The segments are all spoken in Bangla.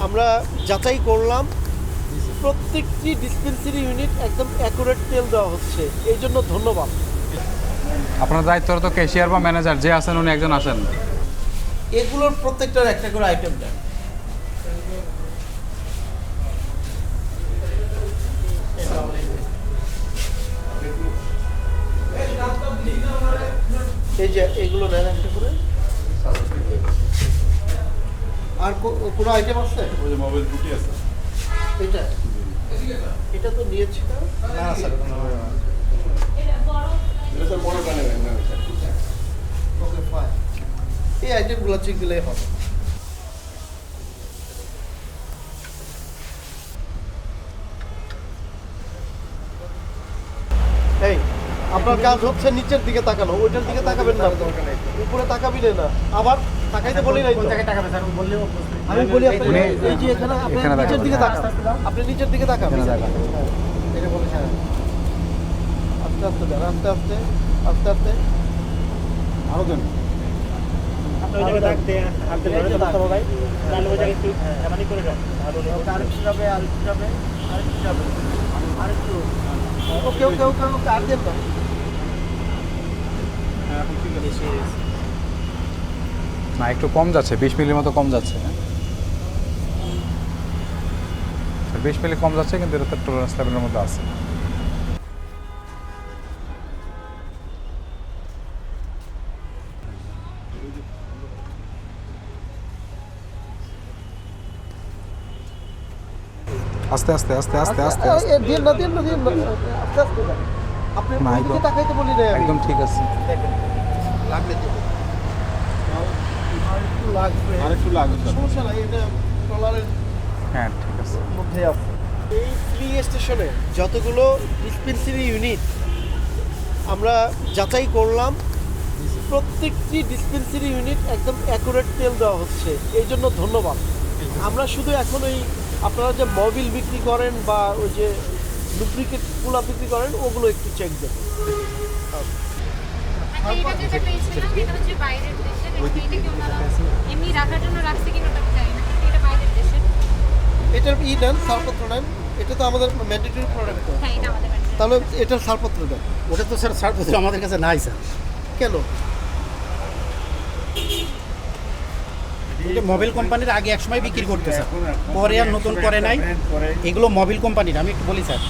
আমরা যাচাই করলাম, প্রত্যেকটি ডিসপেন্সারি ইউনিট একদম অ্যাকুরেট তেল দেওয়া হচ্ছে, এই জন্য ধন্যবাদ। আপনার দায়িত্বরত ক্যাশিয়ার বা ম্যানেজার যে আছেন উনি একজন আসেন। এগুলোর প্রত্যেকটার একটা করে আইটেম দেন। এই যে এগুলো নেন একটা করে। আর কোনো আইটেম আছে? ওই যে মোবাইল টুটি আছে। এটা এটা তো নিয়েছি না। না স্যার এটা তো বড় গানে না স্যার। ওকে ফাইন, এই আইটেমগুলো চেক দিলেই হবে। এই আপনার কাজ হচ্ছে নিচের দিকে তাকানো, ওইটার দিকে তাকাবেন না, উপরে তাকাবি না। আবার তাকাইতে বলি নাই তো। আমি বলি আপনি এই যে এখানে আপনি নিচের দিকে তাকান, আপনি নিচের দিকে তাকান। এটা বলে হ্যাঁ, আস্তে আস্তে দেন, আস্তে আস্তে আস্তে আস্তে আরো দেন। আপনি ওই জায়গায় থাকতে হাতে ধরে তো বাবা ভাই তাহলে ওই জায়গায় একটু এমনি করে দাও ভালো হবে। আরেকটু যাবে, আরেকটু যাবে, আরেকটু যাবে, আরেকটু। ওকে ওকে ওকে ওকে, আর দেন না। হ্যাঁ এখন ঠিক আছে। না একটু কম যাচ্ছে, 20 মিলির মতো কম যাচ্ছে। 20 মিলি কম যাচ্ছে, কিন্তু এটা তো টলারেন্স লেভেলের মধ্যে আছে। আস্তে আস্তে আস্তে আস্তে আস্তে আস্তে। দিন না দিন না দিন না, আস্তে আস্তে দেন। আপনি না, ওই দিকে তাকাইতে বলি না। একদম ঠিক আছে। দেখেন লাগলে দেবেন, আরেকটু লাগবে, আরেকটু লাগবে স্যার। সমস্যা নাই, এটা টলারের হ্যাঁ ঠিক আছে। মধ্যে আছে। এই ফ্রি স্টেশনে যতগুলো ডিসপেন্সারি ইউনিট আমরা যাচাই করলাম, প্রত্যেকটি ডিসপেন্সারি ইউনিট একদম অ্যাকুরেট তেল দেওয়া হচ্ছে, এই জন্য ধন্যবাদ। আমরা শুধু এখন ওই আপনারা যে মোবিল বিক্রি করেন বা ওই যে ডুপ্লিকেটগুলো বিক্রি করেন, ওগুলো একটু চেক দেন। আচ্ছা, এটা যেটা পেয়েছিলাম এটা হচ্ছে বাইরের দেশের, এটা কি ওনারা এমনি রাখার জন্য রাখছে কিনা ওটা জানি না, কিন্তু এটা বাইরের দেশের। এটার দেন, ছাড়পত্র নেন। এটা তো আমাদের ম্যান্ডেটরি প্রোডাক্ট, হ্যাঁ, এটা আমাদের বাড়িতে। তাহলে এটার ছাড়পত্র দেন। ওটা তো স্যার ছাড়পত্র আমাদের কাছে নাই স্যার। কেন? এটা মোবাইল কোম্পানির আগে একসময় বিক্রি করতে স্যার, পরে আর নতুন করে নাই। এগুলো মোবাইল কোম্পানির, আমি একটু বলি স্যার,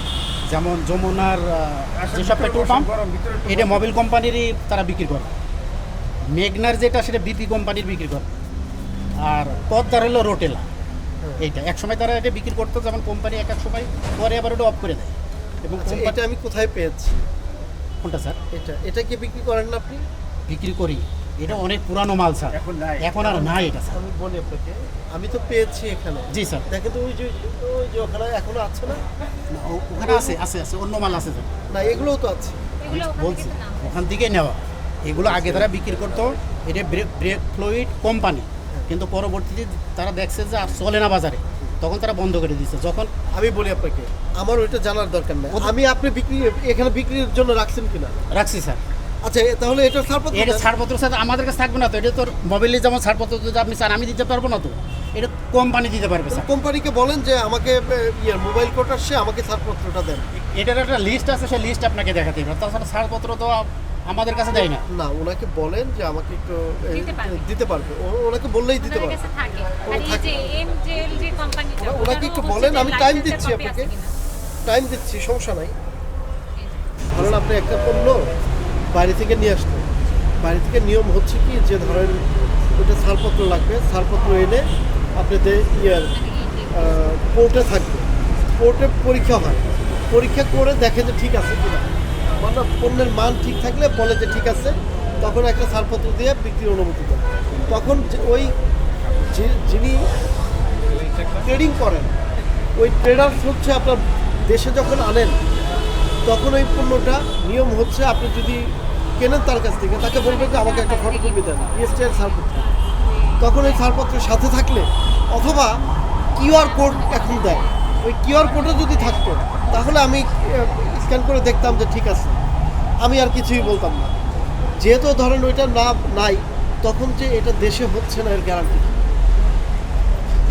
যেমন যমুনার যেসব পেট্রোল পাম্প এটা মোবাইল কোম্পানিরই তারা বিক্রি করে। মেঘনার যেটা সেটা বিপি কোম্পানির বিক্রি করে। আর পদ্মার হলো রোটেলা, এইটা একসময় তারা এটা বিক্রি করতো, যেমন কোম্পানি এক এক সময় পরে আবার ওটা অফ করে দেয়। এবং আচ্ছা, কোম্পানি এটা আমি কোথায় পেয়েছি? কোনটা স্যার এটা কি বিক্রি করেন না আপনি? বিক্রি করি? এটা অনেক পুরানো মাল স্যার, এখন আর নাই এটা স্যার। আমি বলি আপনাকে, আমি তো পেয়েছি এখানে। জি স্যার, দেখে তো ওই যে ওখানে এখনো আছে না? ওখানে আছে আছে আছে অন্য মাল আছে স্যার। না, এগুলোও তো আছে। এগুলো ওখান বলছি থেকে তো না। ওখান থেকে নেওয়া, এগুলো আগে তারা বিক্রি করতো। এটা ব্রেক ফ্লুইড কোম্পানি, কিন্তু পরবর্তীতে তারা দেখছে যে আর চলে না বাজারে, তখন তারা বন্ধ করে দিচ্ছে। যখন আমি বলি আপনাকে, আমার ওইটা জানার দরকার নেই। আমি আপনি এখানে বিক্রির জন্য রাখছেন কিনা? রাখছি স্যার, আচ্ছা, তাহলে এটা ছাড়পত্র এটা দেন। ছাড়পত্র স্যার আমাদের কাছে থাকবে না তো। এটা তো মোবাইলে যেমন ছাড়পত্র যদি আপনি চান আমি দিতে পারবো না তো, এটা কোম্পানি দিতে পারবে স্যার। কোম্পানিকে বলেন যে আমাকে মোবাইল কোড আসছে, আমাকে ছাড়পত্রটা দেন। এটার একটা লিস্ট আছে, সেই লিস্ট আপনাকে দেখাতে হবে। তাছাড়া ছাড়পত্র তো আমাদের কাছে দেয় না। না, ওনাকে বলেন যে আমাকে একটু দিতে পারবে। দিতে পারবে। ওনাকে বললেই দিতে ওনাদের পারবে। কাছে থাকে। ও আর এই থাকে। যে এমজেল যে কোম্পানিটা, ওনাকে ওটারও একটু হচ্ছে বলেন, যে আমি টাইম লাইসেন্সের দিচ্ছি কপি আছে আপনাকে। কিনা। টাইম দিচ্ছি, সমস্যা নাই। ধরেন আপনি একটা পণ্য বাইরে থেকে নিয়ে আসলেন, বাইরে থেকে নিয়ম হচ্ছে কি যে ধরেন ওটা ছাড়পত্র লাগবে, ছাড়পত্র এনে আপনাদের কোর্টে থাকবে, কোর্টে পরীক্ষা হয়, পরীক্ষা করে দেখে যে ঠিক আছে কিনা, মানে পণ্যের মান ঠিক থাকলে বলে যে ঠিক আছে, তখন একটা ছাড়পত্র দিয়ে বিক্রির অনুমতি দেয়। তখন ওই যিনি ট্রেডিং করেন, ওই ট্রেডার্স হচ্ছে আপনার দেশে যখন আনেন, তখন ওই পণ্যটা নিয়ম হচ্ছে আপনি যদি কেনেন তার কাছ থেকে, তাকে বলবেন যে আমাকে একটা ফটোকপি দেন ইএসটিআর ছাড়পত্র। তখন ওই ছাড়পত্রের সাথে থাকলে, অথবা কিউআর কোড এখন দেয়, ওই কিউআর কোডে যদি থাকতো তাহলে আমি স্ক্যান করে দেখতাম যে ঠিক আছে, আমি আর কিছুই বলতাম না। যেহেতু ধরেন ওইটা নাই, তখন যে এটা দেশে হচ্ছে না এর গ্যারান্টি।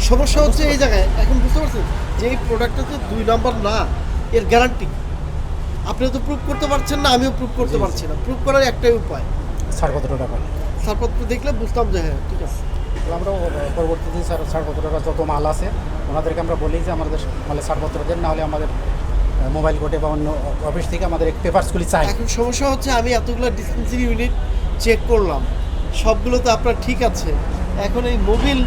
সমস্যা হচ্ছে এই জায়গায়, এখন বুঝতে পারছেন যে এই প্রোডাক্টটা যে 2 নাম্বার না, এর গ্যারান্টি আপনি তো প্রুভ করতে পারছেন না, আমিও প্রুভ করতে পারছি না। প্রুভ করার একটাই উপায়, ছাড়পত্র টাকা ছাড়পত্র দেখলে বুঝতাম যে হ্যাঁ ঠিক আছে। আমরা পরবর্তীতে ছাড়পত্র টাকা যত মাল আছে ওনাদেরকে আমরা বলি যে আমাদের মালে ছাড়পত্র দেন, না হলে আমাদের মোবাইল কোর্টে বা অন্য অফিস থেকে আমাদের পেপারসগুলি চাই। এখন সমস্যা হচ্ছে আমি এতগুলো ডিসপেন্সারি ইউনিট চেক করলাম, সবগুলো তো আপনার ঠিক আছে। এখন এই মোবিল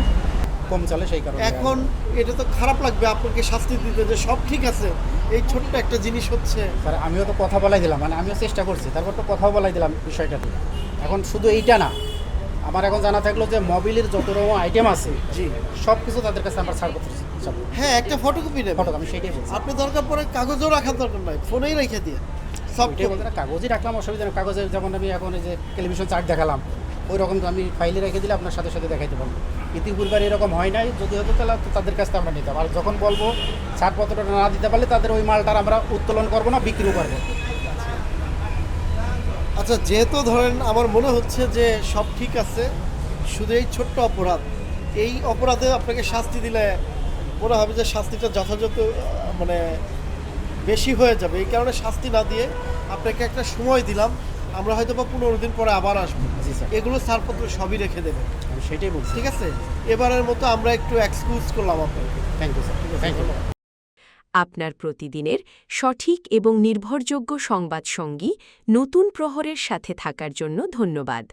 কম চলে সেই কারণে এখন এটা তো খারাপ লাগবে আপনাকে শাস্তি দিতে যে সব ঠিক আছে, এই ছোট্ট একটা জিনিস হচ্ছে। স্যার আমিও তো কথা বলাই দিলাম, মানে আমিও চেষ্টা করছি, তারপর তো কথাও বলাই দিলাম বিষয়টা নিয়ে। এখন শুধু এইটা না, আমার এখন জানা থাকলো যে মোবিলের যত রকম আইটেম আছে জি সব কিছু তাদের কাছে আমার ছাড়পত্র চাবো। হ্যাঁ, একটা ফটোকপি নেবেন। ফটো আমি সেইটাই বলছি। আপনি দরকার পড়ে কাগজও রাখার দরকার নাই, ফোনেই রেখে দিয়ে সব ওইটাই বলতে না, কাগজই রাখলাম অসুবিধা নেই। কাগজে যেমন আমি এখন এই যে টেলিভিশন চার্ট দেখালাম, ওই রকম তো আমি ফাইলে রেখে দিলে আপনার সাথে সাথে দেখাইতে পারবো। ইতিপূর্বে এরকম হয় নাই, যদি হতো তাহলে তো তাদের কাছ থেকে আমরা নিতাম। আর যখন বলবো ছাড়পত্রটা না দিতে পারলে তাদের ওই মালটার আমরা উত্তোলন করবো না, বিক্রিও করবো। আচ্ছা, যেহেতু ধরেন আমার মনে হচ্ছে যে সব ঠিক আছে, শুধু এই ছোট্ট অপরাধ, এই অপরাধে আপনাকে শাস্তি দিলে মনে হবে যে শাস্তিটা যথাযথ মানে বেশি হয়ে যাবে। এই কারণে শাস্তি না দিয়ে আপনাকে একটা সময় দিলাম, আমরা হয়তো বা 15 দিন পরে আবার আসবো। জি স্যার, এগুলো ছাড়পত্র সবই রেখে দেবেন, আমি সেইটাই বলছি। ঠিক আছে? এবারের মতো আমরা একটু এক্সকিউজ করলাম আপনাকে। Thank you sir, thank you. আপনার প্রতিদিনের সঠিক এবং নির্ভরযোগ্য সংবাদ সঙ্গী নতুন প্রহরের সাথে থাকার জন্য ধন্যবাদ।